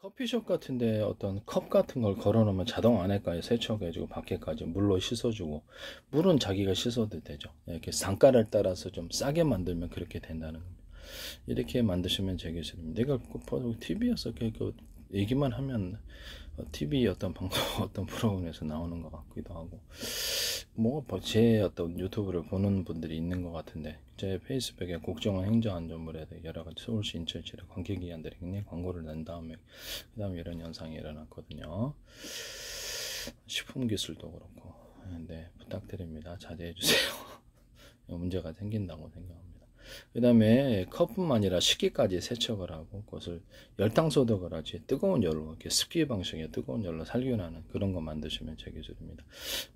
커피숍 같은데 어떤 컵 같은 걸 걸어놓으면 자동 안에까지 세척해주고 밖에까지 물로 씻어주고, 물은 자기가 씻어도 되죠. 이렇게 상가를 따라서 좀 싸게 만들면 그렇게 된다는 겁니다. 이렇게 만드시면 제 기술입니다. 내가 TV에서 그 얘기만 하면 TV 어떤 방송 어떤 프로그램에서 나오는 것 같기도 하고, 뭐 제 어떤 유튜브를 보는 분들이 있는 것 같은데, 제 페이스북에 국정원 행정안전물에 대해 여러 가지 서울시 인천시의 관계기관들이 굉장히 광고를 낸 다음에 그다음에 이런 현상이 일어났거든요. 식품기술도 그렇고. 네, 부탁드립니다. 자제해 주세요. 문제가 생긴다고 생각합니다. 그 다음에 컵뿐만 아니라 식기까지 세척을 하고 그것을 열탕소독을 하지, 뜨거운 열로 이렇게 습기 방식의 뜨거운 열로 살균하는 그런 거 만드시면 제 기술입니다.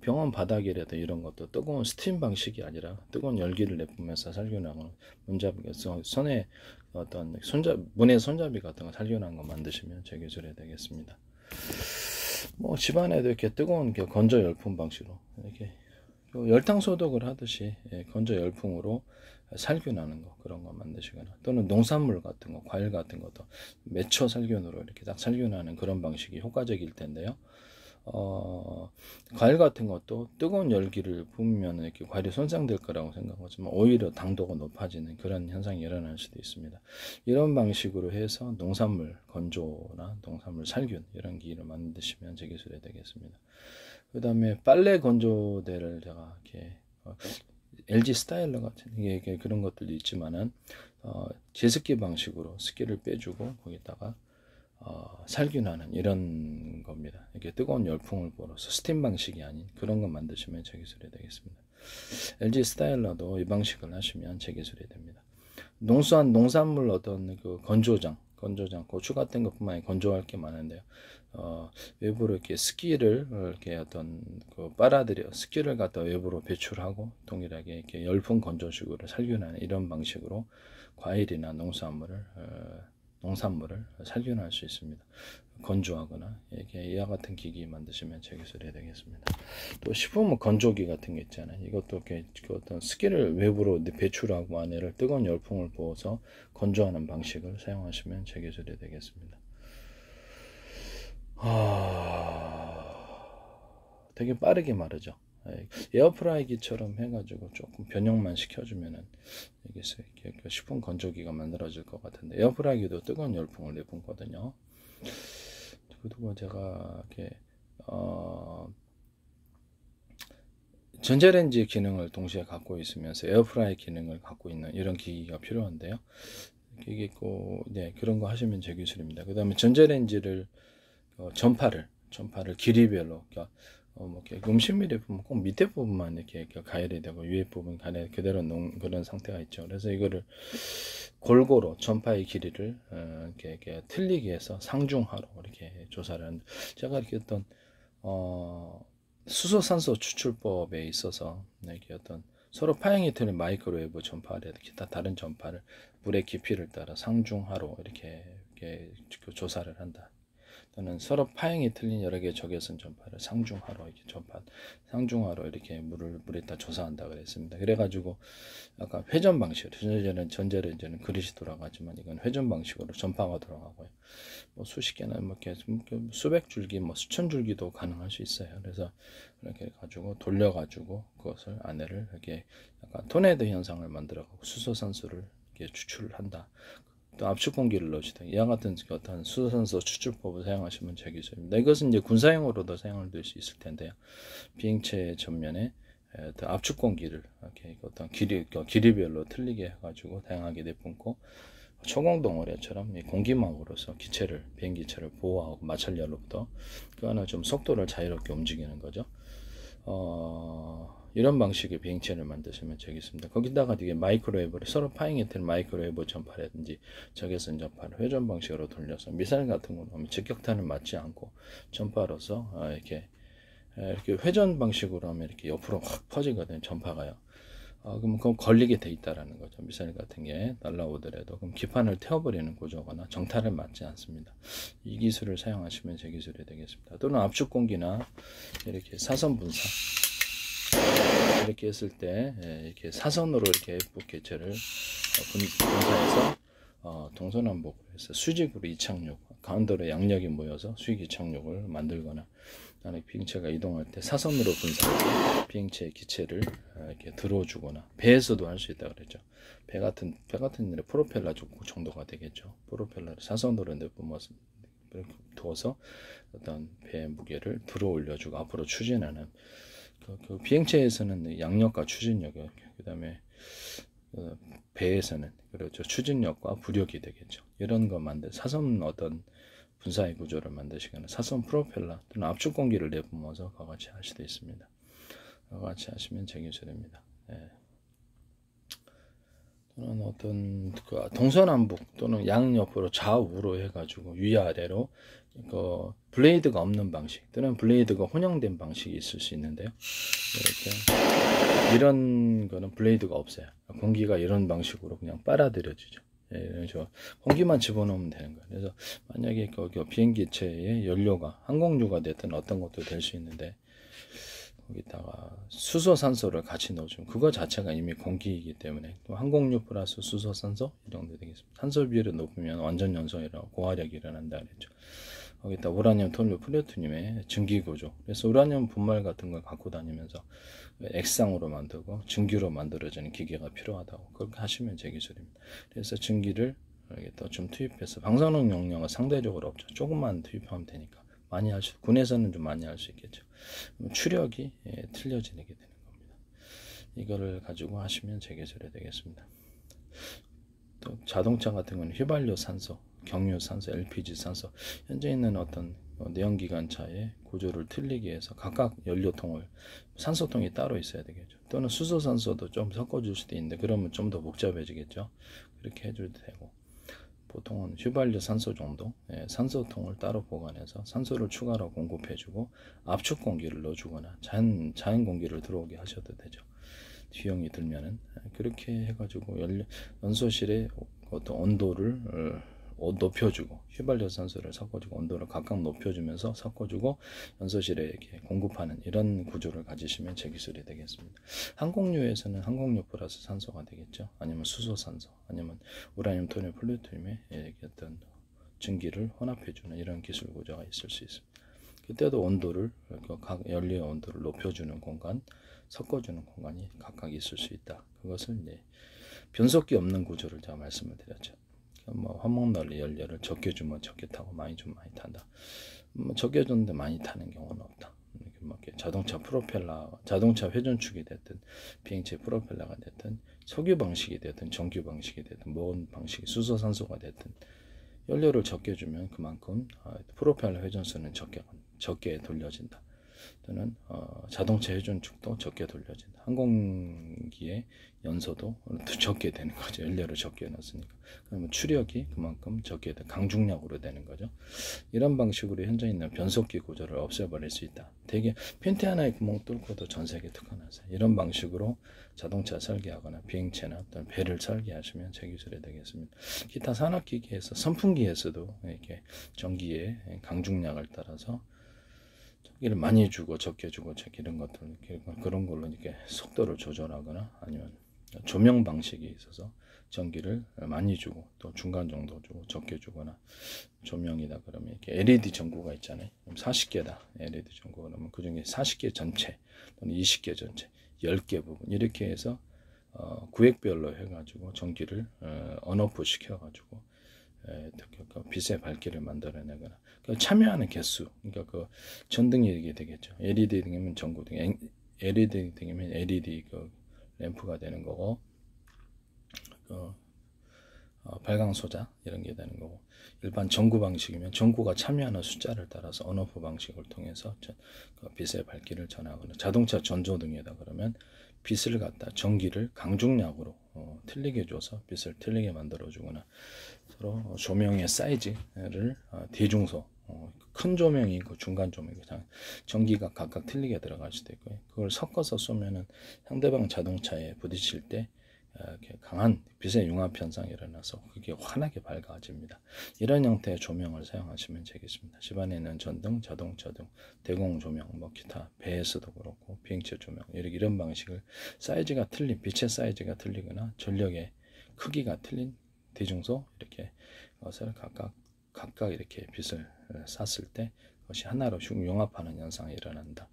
병원 바닥이라도 이런 것도 뜨거운 스팀 방식이 아니라 뜨거운 열기를 내뿜으면서 살균하고, 손에 어떤 문의 손잡이 같은 거 살균한 거 만드시면 제 기술이 되겠습니다. 뭐 집안에도 이렇게 뜨거운 건조 열풍 방식으로 이렇게 열탕 소독을 하듯이 건조 열풍으로 살균하는 거, 그런 거 만드시거나, 또는 농산물 같은 거, 과일 같은 것도 매초 살균으로 이렇게 딱 살균하는 그런 방식이 효과적일 텐데요. 과일 같은 것도 뜨거운 열기를 부으면 이렇게 과일이 손상될 거라고 생각하지만 오히려 당도가 높아지는 그런 현상이 일어날 수도 있습니다. 이런 방식으로 해서 농산물 건조나 농산물 살균 이런 기기를 만드시면 제 기술이 되겠습니다. 그 다음에 빨래 건조대를 제가 이렇게 LG 스타일러 같은 이게 그런 것들도 있지만은 제습기 방식으로 습기를 빼주고 거기다가 살균하는 이런 겁니다. 이렇게 뜨거운 열풍을 불어서 스팀 방식이 아닌 그런 거 만드시면 제 기술이 되겠습니다. LG 스타일러도 이 방식을 하시면 제 기술이 됩니다. 농산물 어떤 그 건조장, 고추 같은 것뿐만 아니라 건조할 게 많은데요. 외부로 이렇게 습기를 이렇게 어떤 그 빨아들여 습기를 갖다 외부로 배출하고 동일하게 이렇게 열풍 건조식으로 살균하는 이런 방식으로 과일이나 농산물을 살균할 수 있습니다. 건조하거나 이렇게 이와 같은 기기 만드시면 제 기술이 되겠습니다. 또 식품 건조기 같은 게 있잖아요. 이것도 이렇게 어떤 습기를 외부로 배출하고 안에를 뜨거운 열풍을 부어서 건조하는 방식을 사용하시면 제 기술이 되겠습니다. 되게 빠르게 마르죠. 에어프라이기처럼 해가지고 조금 변형만 시켜주면은 이게 식품 건조기가 만들어질 것 같은데, 에어프라이기도 뜨거운 열풍을 내뿜거든요. 그리고 제가 이렇게 전자레인지 기능을 동시에 갖고 있으면서 에어프라이 기능을 갖고 있는 이런 기기가 필요한데요. 이게 있고, 네, 그런 거 하시면 제 기술입니다. 그 다음에 전자레인지를 전파를 길이별로, 그러니까 뭐 음식물에 보면 꼭 밑에 부분만 이렇게 가열이 되고 위에 부분 가열 그대로 놓은 그런 상태가 있죠. 그래서 이거를 골고루 전파의 길이를 이렇게 틀리게 해서 상중하로 이렇게 조사를 하는, 제가 이렇게 어떤 수소산소 추출법에 있어서 이렇게 어떤 서로 파형이 틀린 마이크로웨이브 전파를 기타 다른 전파를 물의 깊이를 따라 상중하로 이렇게 조사를 한다. 또는 서로 파형이 틀린 여러 개의 적외선 전파를 상중하로 이렇게 물에다 조사한다 그랬습니다. 그래가지고 아까 회전 방식으로, 전자레인지는 그릇이 돌아가지만 이건 회전 방식으로 전파가 돌아가고요. 뭐 수십 개나 뭐 수백 줄기, 뭐 수천 줄기도 가능할 수 있어요. 그래서 이렇게 가지고 돌려가지고 그것을 안에를 이렇게 약간 토네이도 현상을 만들어가고 수소산소를 이렇게 추출을 한다. 또 압축 공기를 넣으시다. 이와 같은 어떤 수소산소 추출법을 사용하시면 제 기술입니다. 이것은 이제 군사용으로도 사용을 될 수 있을 텐데요. 비행체 전면에 압축 공기를 이렇게 어떤 길이별로 틀리게 해가지고 다양하게 내뿜고, 초공동어뢰처럼 공기망으로서 비행기체를 보호하고 마찰열로부터 그 안에 좀 속도를 자유롭게 움직이는 거죠. 이런 방식의 비행체를 만드시면 되겠습니다. 거기다가 이게 마이크로웨이브를 서로 파형이 된 마이크로웨이브 전파라든지 적외선 전파를 회전 방식으로 돌려서 미사일 같은 경우는 직격탄을 맞지 않고 전파로서 이렇게 회전 방식으로 하면 이렇게 옆으로 확 퍼지거든요. 전파가요. 그럼 걸리게 돼 있다라는 거죠. 미사일 같은 게 날라오더라도 그럼 기판을 태워버리는 구조거나 정타를 맞지 않습니다. 이 기술을 사용하시면 제 기술이 되겠습니다. 또는 압축 공기나 이렇게 사선 분사 이렇게 했을 때 이렇게 사선으로 이렇게 개체를 분사해서 동서남북으로 해서 수직으로 이착륙 가운데로 양력이 모여서 수익이착륙을 만들거나, 아니 비행체가 이동할 때 사선으로 분산 비행체의 기체를 이렇게 들어주거나, 배에서도 할 수 있다 그랬죠. 배 같은 일에 프로펠러 정도가 되겠죠. 프로펠러를 사선으로 내뿜어서 두어서 어떤 배의 무게를 들어 올려주고 앞으로 추진하는, 그 비행체에서는 양력과 추진력, 그 다음에 배에서는 그렇죠, 추진력과 부력이 되겠죠. 이런 거 사선 어떤 분사의 구조를 만드시거나 사선 프로펠러 또는 압축 공기를 내뿜어서 그와 같이 할 수도 있습니다. 그와 같이 하시면 제기술입니다. 예. 또는 어떤 동서남북 또는 양옆으로 좌우로 해가지고 위아래로 그 블레이드가 없는 방식 또는 블레이드가 혼용된 방식이 있을 수 있는데요. 이렇게 이런 거는 블레이드가 없어요. 공기가 이런 방식으로 그냥 빨아들여지죠. 예, 공기만 집어넣으면 되는 거예요. 그래서 만약에 그 비행기체의 연료가 항공유가 됐든 어떤 것도 될 수 있는데, 거기다가 수소 산소를 같이 넣어주면 그거 자체가 이미 공기이기 때문에, 또 항공유 플러스 수소 산소 이 정도 되겠습니다. 산소 비율이 높으면 완전 연소이라고 고화력이 일어난다 그랬죠. 거기다 우라늄, 톨류, 플루토늄의 증기 구조. 그래서 우라늄 분말 같은 걸 갖고 다니면서 액상으로 만들고 증기로 만들어지는 기계가 필요하다고, 그렇게 하시면 제 기술입니다. 그래서 증기를 또 좀 투입해서, 방사능 용량은 상대적으로 없죠. 조금만 투입하면 되니까 많이 군에서는 좀 많이 할 수 있겠죠. 추력이 틀려지게 되는 겁니다. 이거를 가지고 하시면 제기술이 되겠습니다. 또 자동차 같은 경우는 휘발유 산소, 경유 산소, LPG 산소, 현재 있는 어떤 내연기관차의 구조를 틀리게 해서 각각 연료통을, 산소통이 따로 있어야 되겠죠. 또는 수소산소도 좀 섞어줄 수도 있는데 그러면 좀 더 복잡해지겠죠. 그렇게 해줘도 되고, 보통은 휘발유 산소 정도, 산소통을 따로 보관해서 산소를 추가로 공급해주고 압축 공기를 넣어주거나 자연 공기를 들어오게 하셔도 되죠. 비용이 들면은 그렇게 해가지고 연소실의 어떤 온도를 높여주고, 휘발유 산소를 섞어주고 온도를 각각 높여주면서 섞어주고 연소실에 이렇게 공급하는 이런 구조를 가지시면 제 기술이 되겠습니다. 항공유에서는 항공유 플러스 산소가 되겠죠. 아니면 수소산소, 아니면 우라늄, 톨륨, 플루토늄의 어떤 증기를 혼합해주는 이런 기술 구조가 있을 수 있습니다. 그때도 온도를, 각 연료의 온도를 높여주는 공간, 섞어주는 공간이 각각 있을 수 있다. 그것을 이제 변속기 없는 구조를 제가 말씀을 드렸죠. 화목난로 연료를 적게 주면 적게 타고 많이 주면 많이 탄다. 적게 줬는데 많이 타는 경우는 없다. 자동차 프로펠러, 자동차 회전축이 됐든 비행체 프로펠러가 됐든 석유 방식이 됐든 정규 방식이 됐든 뭔 방식이 수소산소가 됐든 연료를 적게 주면 그만큼 프로펠러 회전수는 적게 돌려진다. 또는 자동차 회전축도 적게 돌려진다. 항공기의 연소도 적게 되는 거죠. 연료를 적게 넣었으니까. 그러면 추력이 그만큼 적게 돼, 강중력으로 되는 거죠. 이런 방식으로 현재 있는 변속기 구조를 없애버릴 수 있다. 대개 핀트 하나에 구멍 뚫고도 전 세계 특허나서 이런 방식으로 자동차 설계하거나 비행체나 어떤 배를 설계하시면 제 기술이 되겠습니다. 기타 산업기기에서, 선풍기에서도 이렇게 전기의 강중량을 따라서 전기를 많이 주고 적게 주고 이런 것들, 그런 걸로 이렇게 속도를 조절하거나, 아니면 조명 방식이 있어서 전기를 많이 주고 또 중간 정도 주고 적게 주거나, 조명이다 그러면 이렇게 LED 전구가 있잖아요. 40개다 LED 전구가, 그러면 그 중에 40개 전체 또는 20개 전체, 10개 부분 이렇게 해서 구획별로 해가지고 전기를 언오프 시켜가지고 빛의 밝기를 만들어내거나, 참여하는 개수, 그러니까 그 전등이 되겠죠. LED 등이면 전구등, LED 등이면 LED 그 램프가 되는 거고, 발광 소자 이런 게 되는 거고, 일반 전구 방식이면 전구가 참여하는 숫자를 따라서 언오프 방식을 통해서 빛의 밝기를 전하거나, 자동차 전조등이다 그러면 빛을 갖다 전기를 강중량으로 틀리게 줘서 빛을 틀리게 만들어 주거나, 서로 조명의 사이즈를 대중소, 큰 조명이 있고 중간 조명이 있고 전기가 각각 틀리게 들어갈 수도 있고요. 그걸 섞어서 쏘면은 상대방 자동차에 부딪힐 때 강한 빛의 융합 현상이 일어나서 그게 환하게 밝아집니다. 이런 형태의 조명을 사용하시면 되겠습니다. 집안에는 전등, 자동차등, 대공 조명, 기타 배에서도 그렇고 비행체 조명, 이런 방식을 사이즈가 틀린, 빛의 사이즈가 틀리거나 전력의 크기가 틀린 대중소, 이렇게 것을 각각 각각 이렇게 빛을 쐈을 때 그것이 하나로 융합하는 현상이 일어난다.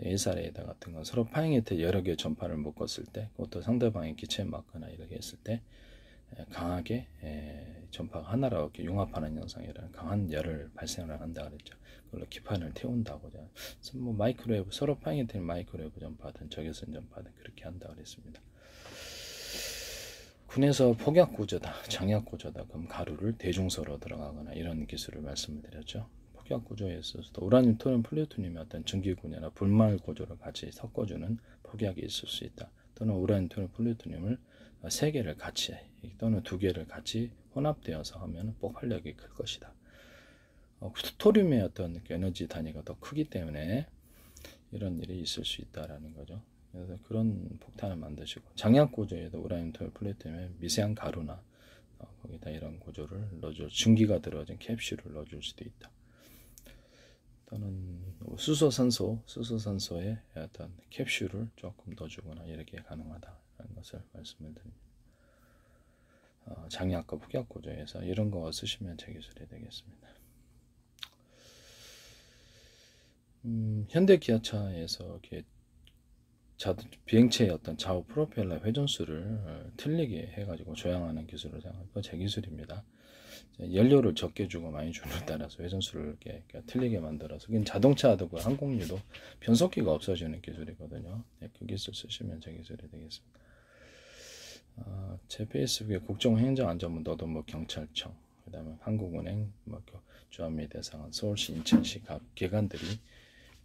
A사 레이더 같은 건 서로 파잉 히트 여러 개 전파를 묶었을 때, 그것도 상대방이 기체에 맞거나 이렇게 했을 때 강하게 전파가 하나로 이렇게 융합하는 현상이라는 강한 열을 발생을 한다 그랬죠. 그걸로 기판을 태운다고. 그래서 뭐 마이크로웨이브, 서로 파잉 히트 마이크로웨이브 전파든 적외선 전파든 그렇게 한다 그랬습니다. 군에서 폭약 구조다, 장약 구조다, 그럼 가루를 대중소로 들어가거나 이런 기술을 말씀을 드렸죠. 폭약 구조에 있어서도 우라늄, 토륨, 플루토늄이 어떤 전기군이나 불말 구조를 같이 섞어주는 폭약이 있을 수 있다. 또는 우라늄, 토륨, 플루토늄을 3개를 같이 또는 2개를 같이 혼합되어서 하면 폭발력이 클 것이다. 토륨의 어떤 에너지 단위가 더 크기 때문에 이런 일이 있을 수 있다라는 거죠. 그래서 그런 폭탄을 만드시고, 장약 구조에도 우라늄, 토륨, 플루토늄에 미세한 가루나 거기다 이런 구조를 넣어줄, 증기가 들어진 캡슐을 넣어줄 수도 있다. 또는 수소산소에 어떤 캡슐을 조금 넣어주거나 이렇게 가능하다는 것을 말씀을 드립니다. 장약과 폭약 구조에서 이런 거 쓰시면 제 기술이 되겠습니다. 현대 기아차에서 이렇게 비행체의 어떤 좌우 프로펠러 회전수를 틀리게 해가지고 조향하는 기술을 사용하고 제 기술입니다. 연료를 적게 주고 많이 주는 따라서 회전수를 이렇게 틀리게 만들어서, 그건 자동차도 그 항공유도 변속기가 없어지는 기술이거든요. 그 기술 쓰시면 제 기술이 되겠습니다. 제 페이스북에 국정행정안전부도 뭐 경찰청, 그다음에 한국은행, 뭐 주한미 대사관, 서울시, 인천시 각 기관들이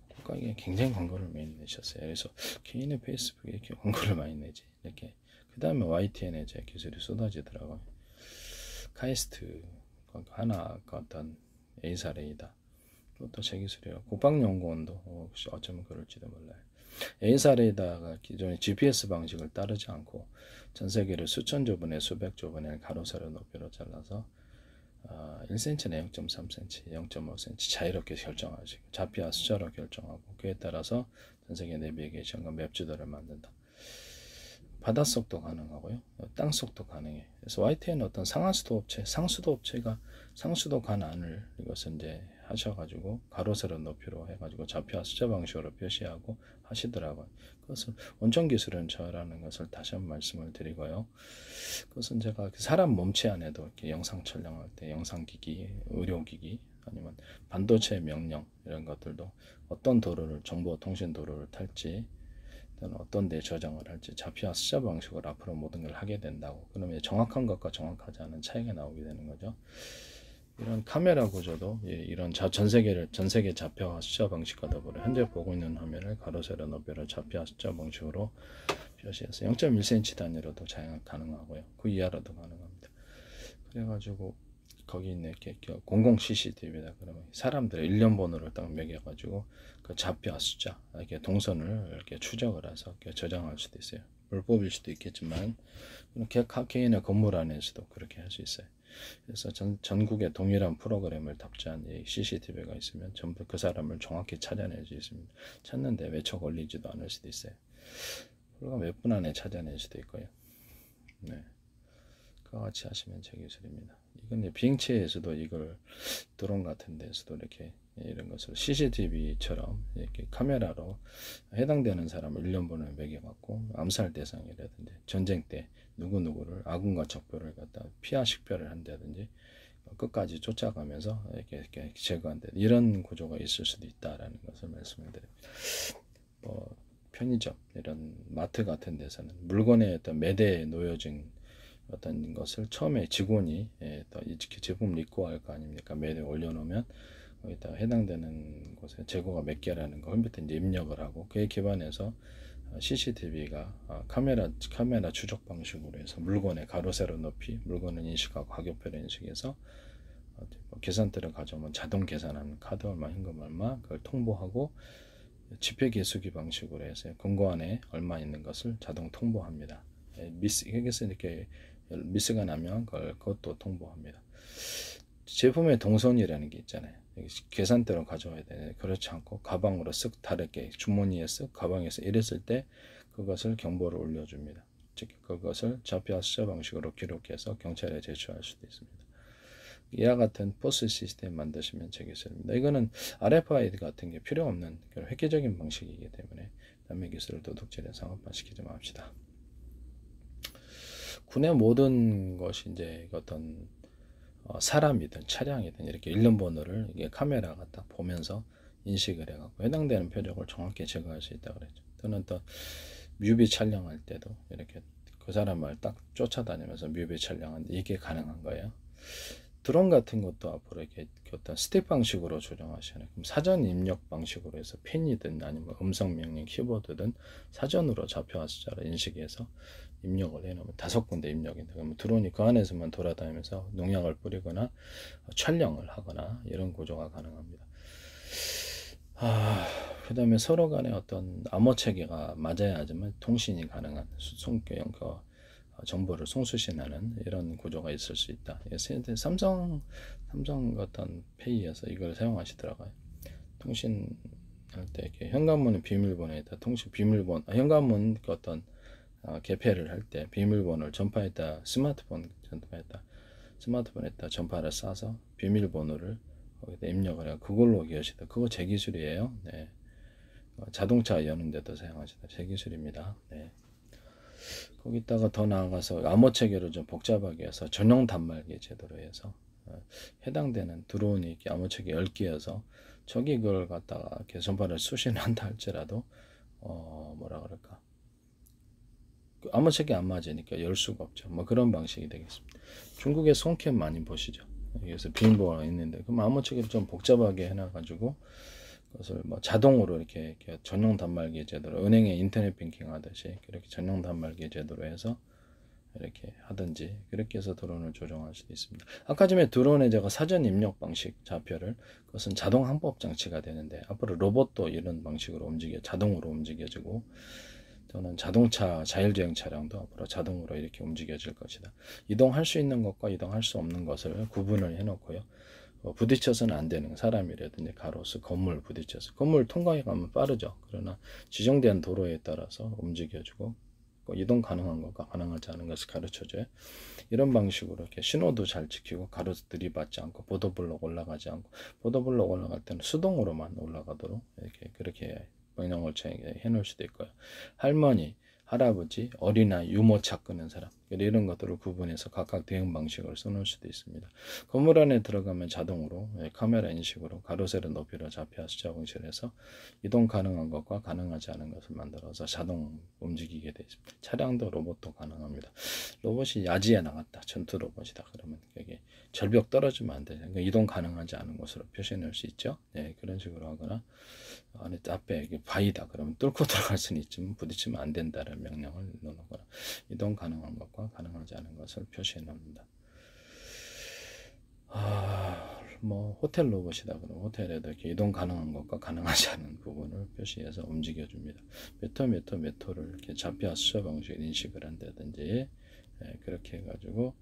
국가에 굉장히 광고를 많이 내셨어요. 그래서 개인의 페이스북에 이렇게 광고를 많이 내지 이렇게. 그다음에 YTN에 제 기술이 쏟아지더라고요. 카이스트 하나 어떤 A사 레이더, 그것도 제 기술이에요. 국방연구원도 혹시 어쩌면 그럴지도 몰라요. A사 레이더가 기존의 GPS 방식을 따르지 않고 전 세계를 수천 조분의 수백 조분의 가로 세로 높이로 잘라서 1cm나 0.3cm, 0.5cm 자유롭게 결정하시고 좌표와 숫자로 결정하고, 그에 따라서 전 세계 내비게이션과 맵 지도를 만든다. 바닷속도 가능하고요, 땅속도 가능해. 그래서 YTN은 어떤 상하수도 업체, 상수도 관안을 이것을 이제 하셔가지고 가로 세로 높이로 해가지고 좌표와 숫자 방식으로 표시하고 하시더라고요. 그것은 원천 기술은 저라는 것을 다시 한번 말씀을 드리고요. 그것은 제가 사람 몸체 안에도 이렇게 영상 촬영할 때 영상기기, 의료기기, 아니면 반도체 명령 이런 것들도 어떤 도로를, 정보통신 도로를 탈지, 또는 어떤 데 저장을 할지 좌표와 숫자 방식으로 앞으로 모든 걸 하게 된다고. 그러면 정확한 것과 정확하지 않은 차이가 나오게 되는 거죠. 이런 카메라 구조도 이런 전 세계 좌표와 숫자 방식과 더불어 현재 보고 있는 화면을 가로 세로 높이로 좌표와 숫자 방식으로 표시해서 0.1cm 단위로도 장악 가능하고요. 그 이하로도 가능합니다. 그래가지고 거기 있는 이렇게 공공 CCTV다 그러면 사람들의 일련 번호를 딱 매겨가지고 그 좌표와 숫자 이렇게 동선을 이렇게 추적을 해서 이렇게 저장할 수도 있어요. 불법일 수도 있겠지만 개인의 건물 안에서도 그렇게 할 수 있어요. 그래서 전국에 동일한 프로그램을 탑재한 CCTV가 있으면 전부 그 사람을 정확히 찾아낼 수 있습니다. 찾는데 외쳐 걸리지도 않을 수도 있어요. 불과 몇 분 안에 찾아낼 수도 있고요. 네, 그와 같이 하시면 제 기술입니다. 이건 비행체에서도 이걸 드론 같은 데서도 이렇게 이런 것을 CCTV처럼 이렇게 카메라로 해당되는 사람을 일련번호에 매겨갖고 암살 대상이라든지 전쟁 때 누구누구를 아군과 적별을 갖다 피하 식별을 한다든지 끝까지 쫓아가면서 이렇게 제거한다, 이런 구조가 있을 수도 있다라는 것을 말씀을 드립니다. 편의점, 이런 마트 같은 데서는 물건의 어떤 매대에 놓여진 어떤 것을 처음에 직원이 제품을 입고 할 거 아닙니까? 매대에 올려놓으면 거기다 해당되는 곳에 재고가 몇 개라는 거 컴퓨터에 이제 입력을 하고, 그에 기반해서 CCTV가 카메라 추적 방식으로 해서 물건의 가로 세로 높이, 물건을 인식하고 가격표를 인식해서 계산대를 가져오면 자동 계산하는 카드 얼마, 현금 얼마 그걸 통보하고, 지폐 계수기 방식으로 해서 금고 안에 얼마 있는 것을 자동 통보합니다. 여기서 이렇게 미스가 나면 그것도 통보합니다. 제품의 동선이라는 게 있잖아요. 계산대로 가져와야 되는데 그렇지 않고 가방으로 쓱 다르게 주머니에 쓱 가방에서 이랬을 때 그것을 경보를 올려줍니다. 즉 그것을 좌표와 숫자 방식으로 기록해서 경찰에 제출할 수도 있습니다. 이와 같은 포스 시스템 만드시면 제 기술입니다. 이거는 RFID 같은 게 필요 없는 그런 획기적인 방식이기 때문에 남의 기술을 도둑질에 상업화시키지 맙시다. 군의 모든 것이 이제 어떤 사람이든 차량이든 이렇게 일련 번호를 이게 카메라가 딱 보면서 인식을 해갖고 해당되는 표적을 정확히 제거할 수 있다 그랬죠. 또는 또 뮤비 촬영할 때도 이렇게 그 사람을 딱 쫓아다니면서 뮤비 촬영하는데 이게 가능한 거예요. 드론 같은 것도 앞으로 이렇게 어떤 스틱 방식으로 조정하시잖아요. 그럼 사전 입력 방식으로 해서 펜이든 아니면 음성 명령 키보드든 사전으로 좌표와 숫자를 인식해서 입력을 해놓으면 5군데 입력인데 그러면 드론이 그 안에서만 돌아다니면서 농약을 뿌리거나 촬영을 하거나 이런 구조가 가능합니다. 그 다음에 서로 간에 어떤 암호 체계가 맞아야 하지만 통신이 가능한 정보를 송수신하는 이런 구조가 있을 수 있다. 삼성 어떤 페이에서 이걸 사용하시더라고요. 통신할 때 이렇게 현관문은 비밀번호에다 통신 비밀번호 현관문 어떤 개폐를 할 때 비밀번호를 전파에다 스마트폰에다 전파를 쏴서 비밀번호를 거기다 입력을 해요. 그걸로 여시다. 그거 제 기술이에요. 네. 자동차 여는데도 사용하시다. 제 기술입니다. 네. 거기다가 더 나아가서 암호 체계를 좀 복잡하게 해서 전용 단말기 제도로 해서 해당되는 드론이 이렇게 암호 체계 10개여서 저기 그걸 갖다가 이렇게 전파를 수신한다 할지라도 뭐라 그럴까 암호 체계 안 맞으니까 열 수가 없죠. 뭐 그런 방식이 되겠습니다. 중국의 송캠 많이 보시죠. 여기서 비밀번호가 있는데 그럼 암호 체계를 좀 복잡하게 해놔가지고 그것을 뭐 자동으로 이렇게 전용 단말기 제도로 은행에 인터넷 뱅킹 하듯이 이렇게 전용 단말기 제도로 해서 이렇게 하든지 그렇게 해서 드론을 조정할 수도 있습니다. 아까 전에 드론에 제가 사전 입력 방식 좌표를 그것은 자동 항법 장치가 되는데 앞으로 로봇도 이런 방식으로 자동으로 움직여지고 또는 자동차 자율주행 차량도 앞으로 자동으로 이렇게 움직여질 것이다. 이동할 수 있는 것과 이동할 수 없는 것을 구분을 해놓고요. 부딪혀서는 안 되는 사람이라든지 가로수 건물 부딪혀서 건물 통과해 가면 빠르죠. 그러나 지정된 도로에 따라서 움직여주고 이동 가능한 것과 가능하지 않은 것을 가르쳐줘요. 이런 방식으로 이렇게 신호도 잘 지키고 가로수 들이받지 않고 보도블록 올라가지 않고 보도블록 올라갈 때는 수동으로만 올라가도록 이렇게 그렇게 명령을 해놓을 수도 있고요. 할머니, 할아버지, 어린아이, 유모차 끄는 사람 이런 것들을 구분해서 각각 대응 방식을 써놓을 수도 있습니다. 건물 안에 들어가면 자동으로 카메라 인식으로 가로 세로 높이로 좌표 숫자 공식해서 이동 가능한 것과 가능하지 않은 것을 만들어서 자동 움직이게 되어 있습니다. 차량도 로봇도 가능합니다. 로봇이 야지에 나갔다 전투 로봇이다 그러면 여기 절벽 떨어지면 안 되죠. 그러니까 이동 가능하지 않은 것으로 표시해 놓을 수 있죠. 네, 그런 식으로 하거나 안에 앞에 바위다 그러면 뚫고 들어갈 수는 있지만 부딪히면 안 된다는 명령을 넣거나 이동 가능한 것과 가능하지 않은 것을 표시해 놓는다. 뭐 호텔 로봇이다 그러면 호텔에도 이렇게 이동 가능한 것과 가능하지 않은 부분을 표시해서 움직여 줍니다. 몇 호를 이렇게 좌표 수저 방식으로 인식을 한다든지 그렇게 해가지고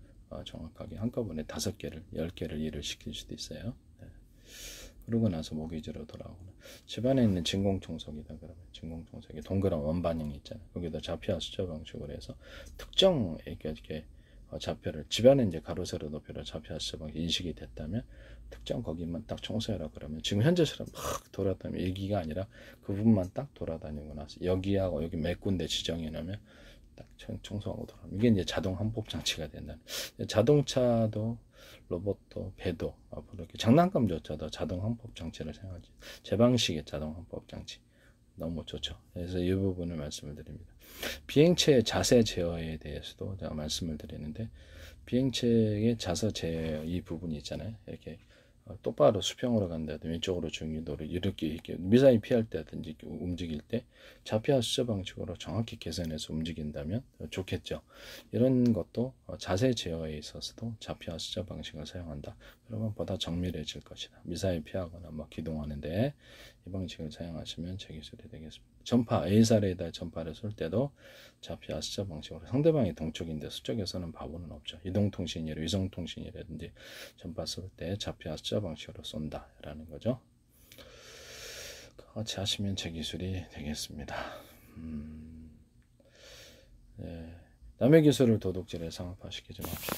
정확하게 한꺼번에 5개를 10개를 일을 시킬 수도 있어요. 그러고 나서 모기지로 돌아오거나 집안에 있는 진공청소기다 그러면 진공청소기 동그란 원반형이 있잖아요. 거기다 좌표와 숫자 방식으로 해서 특정 이렇게 좌표를 집안에 이제 가로 세로 높이로 좌표와 숫자 방식 인식이 됐다면 특정 거기만 딱 청소해라 그러면 지금 현재처럼 막 돌아다니면 일기가 아니라 그 부분만 딱 돌아다니고 나서 여기하고 여기 몇 군데 지정해 놓으면 딱 청소하고 돌아오면 이게 이제 자동 항법 장치가 된다는. 자동차도 로봇도 배도 앞으로 이렇게 장난감조차도 자동 항법 장치를 사용하지. 제 방식의 자동 항법 장치 너무 좋죠. 그래서 이 부분을 말씀을 드립니다. 비행체의 자세 제어에 대해서도 제가 말씀을 드리는데 비행체의 자세 제어 이 부분이 있잖아요. 이렇게 똑바로 수평으로 간다든지 왼쪽으로 중위도를 이렇게 미사일 피할 때든지 움직일 때 좌표와 숫자 방식으로 정확히 계산해서 움직인다면 좋겠죠. 이런 것도 자세 제어에 있어서도 좌표와 숫자 방식을 사용한다. 그러면 보다 정밀해질 것이다. 미사일 피하거나 뭐 기동하는데 이 방식을 사용하시면 제 기술이 되겠습니다. 전파 A사례에다 전파를 쏠 때도 좌표와 숫자 방식으로 상대방이 동쪽인데 수쪽에서는 바보는 없죠. 이동통신이라 위성통신이라든지 전파 쏠 때 좌표와 숫자 방식으로 쏜다 라는 거죠. 같이 하시면 제 기술이 되겠습니다. 네. 남의 기술을 도둑질에 상업화시키지 맙시다.